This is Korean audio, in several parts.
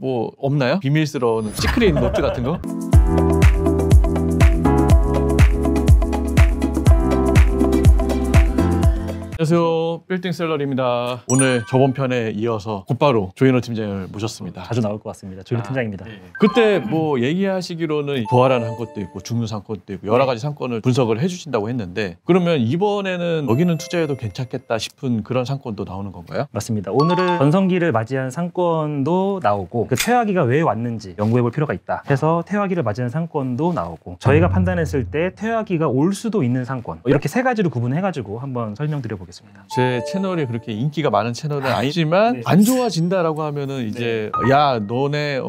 뭐 없나요? 비밀스러운 시크릿 노트 같은 거? 안녕하세요, 빌딩셀러리입니다. 오늘 저번 편에 이어서 곧바로 조인호 팀장을 모셨습니다. 자주 나올 것 같습니다. 조인호 팀장입니다. 네. 그때 뭐 얘기하시기로는 부활하는 상권도 있고 중류 상권도 있고 여러 가지 상권을 분석을 해주신다고 했는데, 그러면 이번에는 여기는 투자해도 괜찮겠다 싶은 그런 상권도 나오는 건가요? 맞습니다. 오늘은 전성기를 맞이한 상권도 나오고 그 퇴화기가 왜 왔는지 연구해 볼 필요가 있다 해서 퇴화기를 맞이한 상권도 나오고, 저희가 판단했을 때 퇴화기가 올 수도 있는 상권, 이렇게 세 가지로 구분해가지고 한번 설명드려 보겠습니다. 제 채널이 그렇게 인기가 많은 채널은 아니지만 네. 안 좋아진다라고 하면은 이제 야 너네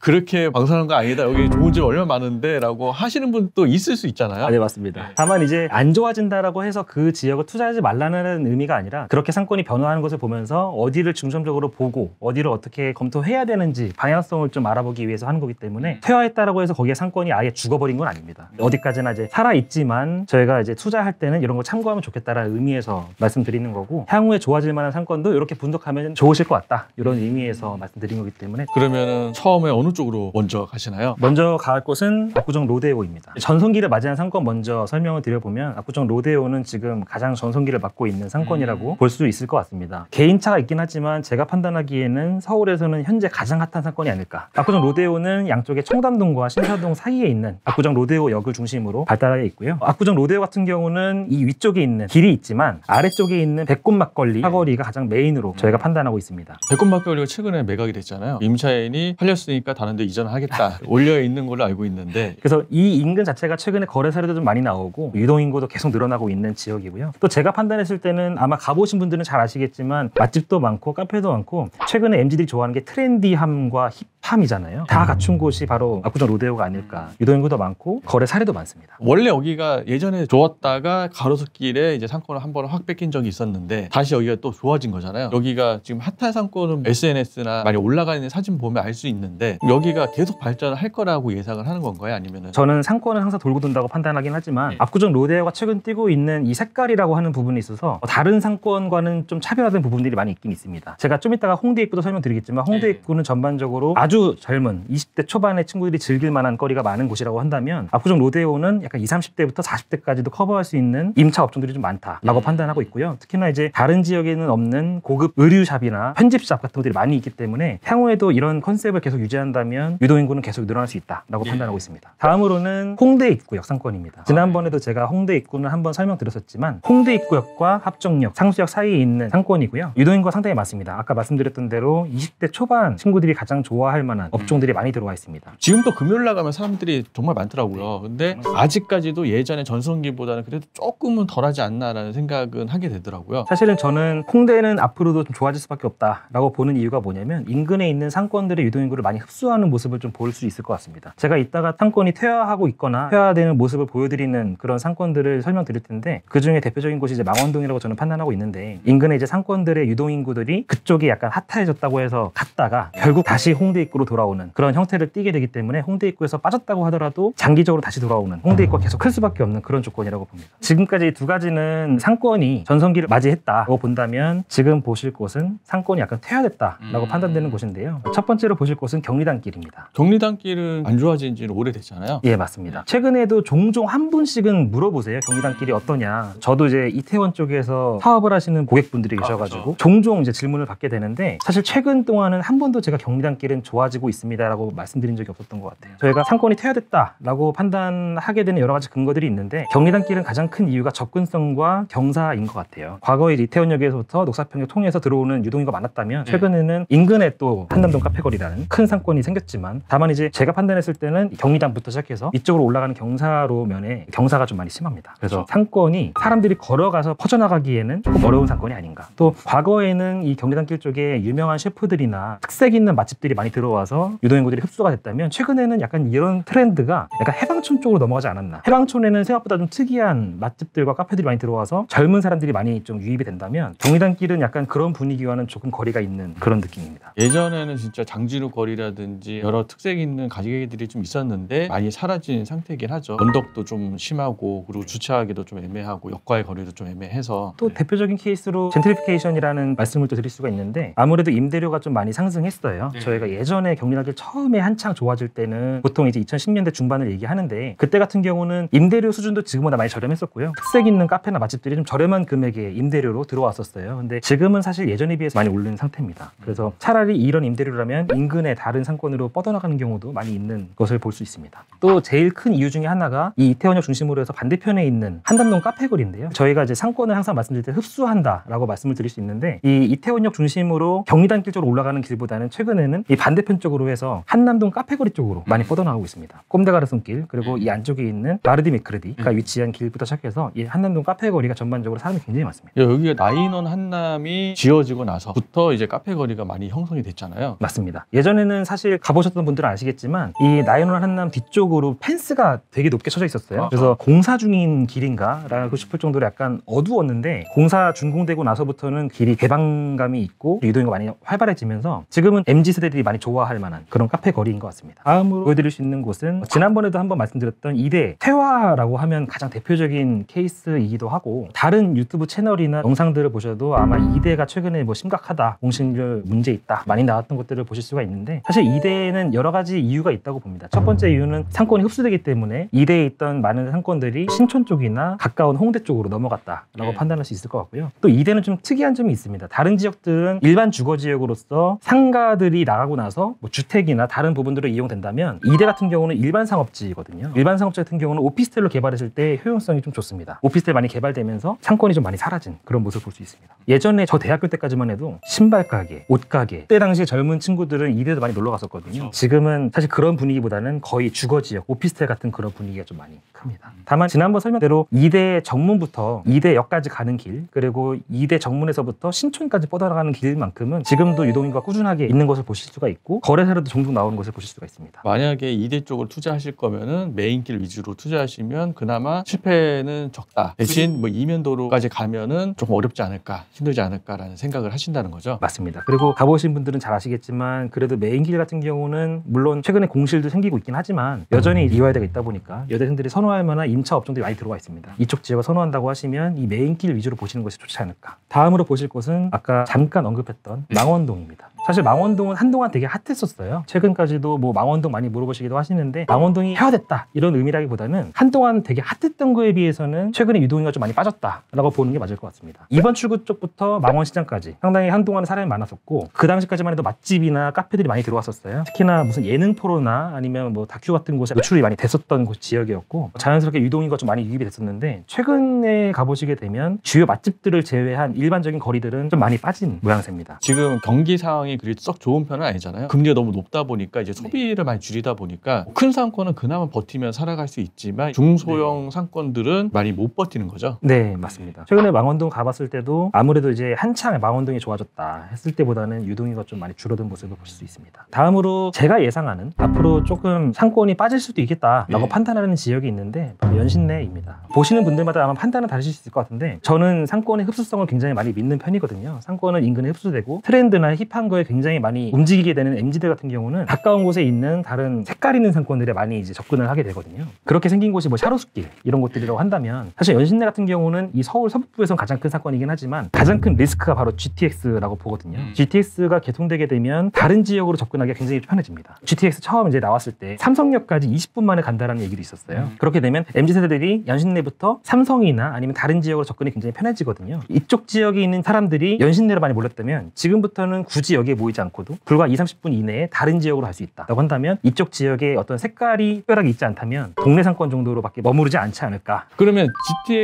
그렇게 방송하는 거 아니다, 여기 좋은 집 얼마 많은데 라고 하시는 분도 있을 수 있잖아요. 네, 맞습니다. 다만 이제 안 좋아진다라고 해서 그 지역을 투자하지 말라는 의미가 아니라, 그렇게 상권이 변화하는 것을 보면서 어디를 중점적으로 보고 어디를 어떻게 검토해야 되는지 방향성을 좀 알아보기 위해서 하는 거기 때문에, 퇴화했다라고 해서 거기에 상권이 아예 죽어버린 건 아닙니다. 어디까지나 이제 살아있지만 저희가 이제 투자할 때는 이런 거 참고하면 좋겠다라는 의미에서 말씀드리는 거고, 향후에 좋아질 만한 상권도 이렇게 분석하면 좋으실 것 같다, 이런 의미에서 말씀드린 거기 때문에. 그러면은 처음에 어느 쪽으로 먼저 가시나요? 먼저 갈 곳은 압구정 로데오입니다. 전성기를 맞이한 상권 먼저 설명을 드려보면, 압구정 로데오는 지금 가장 전성기를 맞고 있는 상권이라고 볼 수 있을 것 같습니다. 개인차가 있긴 하지만 제가 판단하기에는 서울에서는 현재 가장 핫한 상권이 아닐까. 압구정 로데오는 양쪽에 청담동과 신사동 사이에 있는 압구정 로데오 역을 중심으로 발달하여 있고요. 압구정 로데오 같은 경우는 이 위쪽에 있는 길이 있지만 아래쪽에 있는 백꽃 막걸리 사거리가 가장 메인으로 저희가 판단하고 있습니다. 백꽃 막걸리가 최근에 매각이 됐잖아요. 임차인이 팔렸으니까 다른 데 이전하겠다 올려 있는 걸로 알고 있는데, 그래서 이 인근 자체가 최근에 거래 사례도 좀 많이 나오고 유동인구도 계속 늘어나고 있는 지역이고요. 또 제가 판단했을 때는 아마 가보신 분들은 잘 아시겠지만 맛집도 많고 카페도 많고, 최근에 MZ들이 좋아하는 게 트렌디함과 힙함이잖아요. 다 갖춘 곳이 바로 압구정 로데오가 아닐까. 유동인구도 많고 거래 사례도 많습니다. 원래 여기가 예전에 좋았다가 가로수길에 이제 상권을 한 번 확 뺏긴 적이 있었는데 다시 여기가 또 좋아진 거잖아요. 여기가 지금 핫한 상권은 SNS나 많이 올라가 있는 사진 보면 알 수 있는데, 여기가 계속 발전을 할 거라고 예상을 하는 건가요? 아니면은? 저는 상권은 항상 돌고 돈다고 판단하긴 하지만, 압구정 로데오가 최근 뛰고 있는 이 색깔이라고 하는 부분에 있어서 다른 상권과는 좀 차별화된 부분들이 많이 있긴 있습니다. 제가 좀 이따가 홍대 입구도 설명드리겠지만, 홍대 입구는 전반적으로 아주 젊은 20대 초반의 친구들이 즐길 만한 거리가 많은 곳이라고 한다면, 압구정 로데오는 약간 20, 30대부터 40대까지도 커버할 수 있는 임차 업종들이 좀 많다라고 판단하고 있고요. 특히나 이제 다른 지역에는 없는 고급 의류샵이나 편집샵 같은 것들이 많이 있기 때문에, 향후에도 이런 컨셉을 계속 유지한다면 유동인구는 계속 늘어날 수 있다라고 판단하고 있습니다. 다음으로는 홍대 입구역 상권입니다. 지난번에도 제가 홍대 입구는 한번 설명드렸었지만, 홍대 입구역과 합정역, 상수역 사이에 있는 상권이고요. 유동인구가 상당히 많습니다. 아까 말씀드렸던 대로 20대 초반 친구들이 가장 좋아할 만한 업종들이 많이 들어와 있습니다. 지금도 금요일 나가면 사람들이 정말 많더라고요. 근데 아직까지도 예전에 전성기보다는 그래도 조금은 덜하지 않나라는 생각은 하게 되더라고요. 사실은 저는 홍대는 앞으로도 좀 좋아질 수밖에 없다라고 보는 이유가 뭐냐면, 인근에 있는 상권들의 유동인구를 많이 흡수하는 모습을 좀 볼 수 있을 것 같습니다. 제가 이따가 상권이 퇴화하고 있거나 퇴화되는 모습을 보여드리는 그런 상권들을 설명드릴 텐데, 그 중에 대표적인 곳이 이제 망원동이라고 저는 판단하고 있는데, 인근에 이제 상권들의 유동인구들이 그쪽이 약간 핫해졌다고 해서 갔다가 결국 다시 홍대 입구로 돌아오는 그런 형태를 띠게 되기 때문에, 홍대 입구에서 빠졌다고 하더라도 장기적으로 다시 돌아오는, 홍대 입구가 계속 클 수밖에 없는 그런 조건이라고 봅니다. 지금까지 두 가지는 상권이 전성기를 맞이했다고 본다면, 지금 보실 곳은 상권이 약간 퇴화됐다라고 판단되는 곳인데요. 첫 번째로 보실 곳은 경리단길입니다. 경리단길은 안 좋아진 지는 오래됐잖아요. 예, 맞습니다. 최근에도 종종 한 분씩은 물어보세요. 경리단길이 어떠냐. 저도 이제 이태원 쪽에서 사업을 하시는 고객분들이 계셔가지고 종종 이제 질문을 받게 되는데, 사실 최근 동안은 한 번도 제가 경리단길은 좋아지고 있습니다라고 말씀드린 적이 없었던 것 같아요. 저희가 상권이 퇴화됐다라고 판단하게 되는 여러 가지 근거들이 있는데, 경리단길은 가장 큰 이유가 접근성과 경사인 것 같아요. 과거에 이태원역에서부터 녹사평역 통해서 들어오는 유동인구가 많았다면, 최근에는 인근에 또 한남동 카페거리라는 큰 상권이 생겼지만, 다만 이제 제가 판단했을 때는 경리단부터 시작해서 이쪽으로 올라가는 경사로 면에 경사가 좀 많이 심합니다. 그래서 상권이 사람들이 걸어가서 퍼져나가기에는 조금 어려운 상권이 아닌가. 또 과거에는 이 경리단길 쪽에 유명한 셰프들이나 특색 있는 맛집들이 많이 들어오는 들어와서 유동인구들이 흡수가 됐다면 최근에는 약간 이런 트렌드가 약간 해방촌 쪽으로 넘어가지 않았나. 해방촌에는 생각보다 좀 특이한 맛집들과 카페들이 많이 들어와서 젊은 사람들이 많이 좀 유입이 된다면 경리단길은 약간 그런 분위기와는 조금 거리가 있는 그런 느낌입니다. 예전에는 진짜 장지루 거리라든지 여러 특색 있는 가게들이 좀 있었는데 많이 사라진 상태이긴 하죠. 언덕도 좀 심하고 그리고 주차하기도 좀 애매하고 역과의 거리도 좀 애매해서 또 대표적인 케이스로 젠트리피케이션이라는 말씀을 또 드릴 수가 있는데 아무래도 임대료가 좀 많이 상승했어요. 저희가 예전에 경리단길 처음에 한창 좋아질 때는 보통 이제 2010년대 중반을 얘기하는데 그때 같은 경우는 임대료 수준도 지금보다 많이 저렴했었고요. 특색 있는 카페나 맛집들이 좀 저렴한 금액의 임대료로 들어왔었어요. 근데 지금은 사실 예전에 비해서 많이 오른 상태입니다. 그래서 차라리 이런 임대료라면 인근의 다른 상권으로 뻗어나가는 경우도 많이 있는 것을 볼 수 있습니다. 또 제일 큰 이유 중에 하나가 이 이태원역 중심으로 해서 반대편에 있는 한담동 카페거리인데요. 저희가 이제 상권을 항상 말씀드릴 때 흡수한다라고 말씀을 드릴 수 있는데 이 이태원역 중심으로 경리단길 쪽으로 올라가는 길보다는 최근에는 이 반대편 쪽으로 해서 한남동 카페거리 쪽으로 많이 뻗어나가고 있습니다. 꼼데가르손길 그리고 이 안쪽에 있는 마르디 메크르디가 위치한 길부터 시작해서 이 한남동 카페거리가 전반적으로 사람이 굉장히 많습니다. 여기가 나인원 한남이 지어지고 나서부터 이제 카페 거리가 많이 형성이 됐잖아요. 맞습니다. 예전에는 사실 가보셨던 분들은 아시겠지만 이 나인원 한남 뒤쪽으로 펜스가 되게 높게 쳐져 있었어요. 그래서 공사 중인 길인가 라고 싶을 정도로 약간 어두웠는데 공사 준공되고 나서부터는 길이 개방감이 있고 유동인구가 많이 활발해지면서 지금은 MZ세대들이 많이 좋아할 만한 그런 카페 거리인 것 같습니다. 다음으로 보여드릴 수 있는 곳은 지난번에도 한번 말씀드렸던 이대 태화라고 하면 가장 대표적인 케이스이기도 하고 다른 유튜브 채널이나 영상들을 보셔도 아마 이대가 최근에 뭐 심각하다, 공실률 문제 있다 많이 나왔던 것들을 보실 수가 있는데 사실 이대에는 여러 가지 이유가 있다고 봅니다. 첫 번째 이유는 상권이 흡수되기 때문에 이대에 있던 많은 상권들이 신촌 쪽이나 가까운 홍대 쪽으로 넘어갔다라고 판단할 수 있을 것 같고요. 또 이대는 좀 특이한 점이 있습니다. 다른 지역들은 일반 주거 지역으로서 상가들이 나가고 나서 뭐 주택이나 다른 부분들을 이용된다면 이대 같은 경우는 일반 상업지거든요. 일반 상업지 같은 경우는 오피스텔로 개발했을 때 효용성이 좀 좋습니다. 오피스텔 많이 개발되면서 상권이 좀 많이 사라진 그런 모습을 볼 수 있습니다. 예전에 저 대학교 때까지만 해도 신발 가게, 옷 가게 그때 당시에 젊은 친구들은 이대도 많이 놀러 갔었거든요. 지금은 사실 그런 분위기보다는 거의 주거 지역, 오피스텔 같은 그런 분위기가 좀 많이 큽니다. 다만 지난번 설명대로 이대 정문부터 이대역까지 가는 길 그리고 이대 정문에서부터 신촌까지 뻗어나가는 길만큼은 지금도 유동인구가 꾸준하게 있는 것을 보실 수가 있고 거래사료도 종종 나오는 것을 보실 수가 있습니다. 만약에 이대 쪽을 투자하실 거면은 메인길 위주로 투자하시면 그나마 실패는 적다. 대신 뭐 이면도로까지 가면은 조금 어렵지 않을까, 힘들지 않을까라는 생각을 하신다는 거죠. 맞습니다. 그리고 가보신 분들은 잘 아시겠지만 그래도 메인길 같은 경우는 물론 최근에 공실도 생기고 있긴 하지만 여전히 이화여대가 있다 보니까 여대생들이 선호할 만한 임차 업종들이 많이 들어와 있습니다. 이쪽 지역을 선호한다고 하시면 이 메인길 위주로 보시는 것이 좋지 않을까. 다음으로 보실 곳은 아까 잠깐 언급했던 망원동입니다. 사실 망원동은 한동안 되게 핫했었어요. 최근까지도 뭐 망원동 많이 물어보시기도 하시는데 망원동이 해화됐다 이런 의미라기보다는 한동안 되게 핫했던 거에 비해서는 최근에 유동인구가 좀 많이 빠졌다라고 보는 게 맞을 것 같습니다. 2번 출구 쪽부터 망원시장까지 상당히 한동안 사람이 많았었고 그 당시까지만 해도 맛집이나 카페들이 많이 들어왔었어요. 특히나 무슨 예능 프로나 아니면 뭐 다큐 같은 곳에 노출이 많이 됐었던 곳 지역이었고 자연스럽게 유동인구가 좀 많이 유입이 됐었는데 최근에 가보시게 되면 주요 맛집들을 제외한 일반적인 거리들은 좀 많이 빠진 모양새입니다. 지금 경기 상황이 그리 썩 좋은 편은 아니잖아요. 금리가 너무 높다 보니까 이제 소비를 많이 줄이다 보니까 큰 상권은 그나마 버티면 살아갈 수 있지만 중소형 상권들은 많이 못 버티는 거죠. 네, 맞습니다. 최근에 망원동 가봤을 때도 아무래도 이제 한창 망원동이 좋아졌다 했을 때보다는 유동인구가 좀 많이 줄어든 모습을 볼 수 있습니다. 다음으로 제가 예상하는 앞으로 조금 상권이 빠질 수도 있겠다라고 판단하는 지역이 있는데 바로 연신내입니다. 보시는 분들마다 아마 판단은 다르실 수 있을 것 같은데 저는 상권의 흡수성을 굉장히 많이 믿는 편이거든요. 상권은 인근에 흡수되고 트렌드나 힙한 거에 굉장히 많이 움직이게 되는 MZ들 같은 경우는 가까운 곳에 있는 다른 색깔 있는 상권들에 많이 이제 접근을 하게 되거든요. 그렇게 생긴 곳이 뭐 샤로스길 이런 곳들이라고 한다면 사실 연신내 같은 경우는 이 서울 서북부에선 가장 큰 사건이긴 하지만 가장 큰 리스크가 바로 GTX라고 보거든요. GTX가 개통되게 되면 다른 지역으로 접근하기가 굉장히 편해집니다. GTX 처음 이제 나왔을 때 삼성역까지 20분 만에 간다라는 얘기도 있었어요. 그렇게 되면 MZ세대들이 연신내부터 삼성이나 아니면 다른 지역으로 접근이 굉장히 편해지거든요. 이쪽 지역에 있는 사람들이 연신내로 많이 몰렸다면 지금부터는 굳이 여기에 모이지 않고도 불과 20-30분 이내에 다른 지역으로 갈 수 있다고 한다면 이쪽 지역에 어떤 색깔이 특별하게 있지 않다면 동네 상권 정도로밖에 머무르지 않지 않을까. 그러면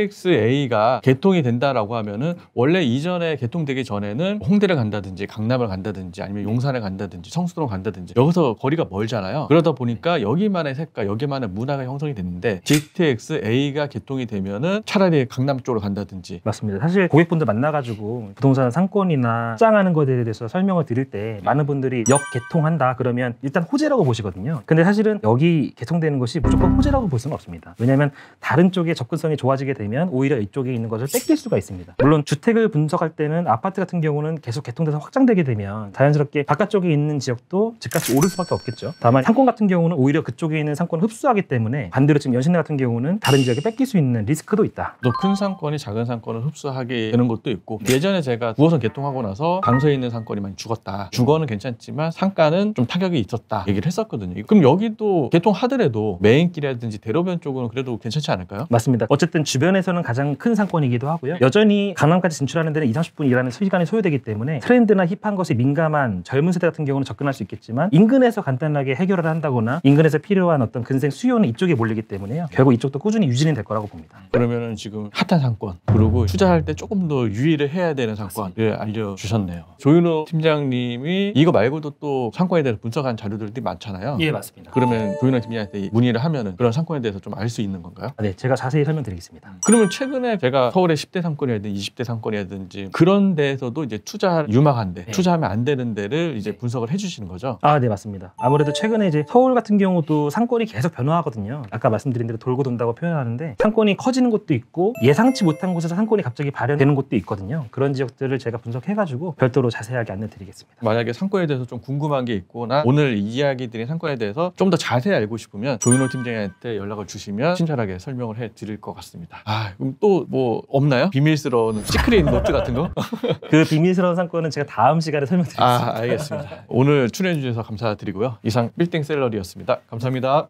GTX-A가 개통이 된다라고 하면은 원래 이전에 개통되기 전에는 홍대를 간다든지 강남을 간다든지 아니면 용산을 간다든지 성수동을 간다든지 여기서 거리가 멀잖아요. 그러다 보니까 여기만의 색깔, 여기만의 문화가 형성이 됐는데 GTX-A가 개통이 되면은 차라리 강남 쪽으로 간다든지. 맞습니다. 사실 고객분들 만나가지고 부동산 상권이나 시장하는 것에 대해서 설명을 드릴 때 많은 분들이 역 개통한다 그러면 일단 호재라고 보시거든요. 근데 사실은 여기 개통되는 것이 무조건 호재라고 볼 수는 없습니다. 왜냐하면 다른 쪽에 접근성이 좋아지게 되면 오히려 이쪽에 있는 것을 뺏길 수가 있습니다. 물론 주택을 분석할 때는 아파트 같은 경우는 계속 개통돼서 확장되게 되면 자연스럽게 바깥쪽에 있는 지역도 집값이 오를 수밖에 없겠죠. 다만 상권 같은 경우는 오히려 그쪽에 있는 상권을 흡수하기 때문에 반대로 지금 연신내 같은 경우는 다른 지역에 뺏길 수 있는 리스크도 있다. 또 큰 상권이 작은 상권을 흡수하게 되는 것도 있고 예전에 제가 9호선 개통하고 나서 강서에 있는 상권이 많이 죽었다. 주거는 괜찮지만 상가는 좀 타격이 있었다 얘기를 했었거든요. 그럼 여기도 개통하더라도 메인길이라든지 대로변 쪽은 그래도 괜찮지 않을까요? 맞습니다. 어쨌든 주변에서는 가장 큰 상권이기도 하고요. 여전히 강남까지 진출하는 데는 20-30분 일하는 시간이 소요되기 때문에 트렌드나 힙한 것에 민감한 젊은 세대 같은 경우는 접근할 수 있겠지만 인근에서 간단하게 해결을 한다거나 인근에서 필요한 어떤 근생 수요는 이쪽에 몰리기 때문에요. 결국 이쪽도 꾸준히 유지는 될 거라고 봅니다. 그러면은 지금 핫한 상권 그리고 투자할 때 조금 더 유의를 해야 되는 상권을 알려주셨네요. 조윤호 팀장님이 이거 말고도 또 상권에 대해서 분석한 자료들이 많잖아요. 예, 맞습니다. 그러면 조윤호 팀장한테 문의를 하면은 그런 상권에 대해서 좀 알 수 있는 건가요? 네, 제가 자세히 설명드리겠습니다. 그러면 최근에 제가 서울의 10대 상권이라든지 20대 상권이라든지 그런 데에서도 이제 투자 유망한데 네. 투자하면 안 되는 데를 이제 분석을 해주시는 거죠? 네, 맞습니다. 아무래도 최근에 이제 서울 같은 경우도 상권이 계속 변화하거든요. 아까 말씀드린 대로 돌고 돈다고 표현하는데 상권이 커지는 곳도 있고 예상치 못한 곳에서 상권이 갑자기 발현되는 곳도 있거든요. 그런 지역들을 제가 분석해가지고 별도로 자세하게 안내드리겠습니다. 만약에 상권에 대해서 좀 궁금한 게 있거나 오늘 이야기 드린 상권에 대해서 좀 더 자세히 알고 싶으면 조윤호 팀장한테 연락을 주시면 친절하게 설명을 해드릴 것 같습니다. 그럼 또 뭐 없나요? 비밀스러운 시크릿 노트 같은 거? 그 비밀스러운 상권은 제가 다음 시간에 설명드리겠습니다. 알겠습니다. 오늘 출연해 주셔서 감사드리고요. 이상 빌딩 샐러리였습니다. 감사합니다.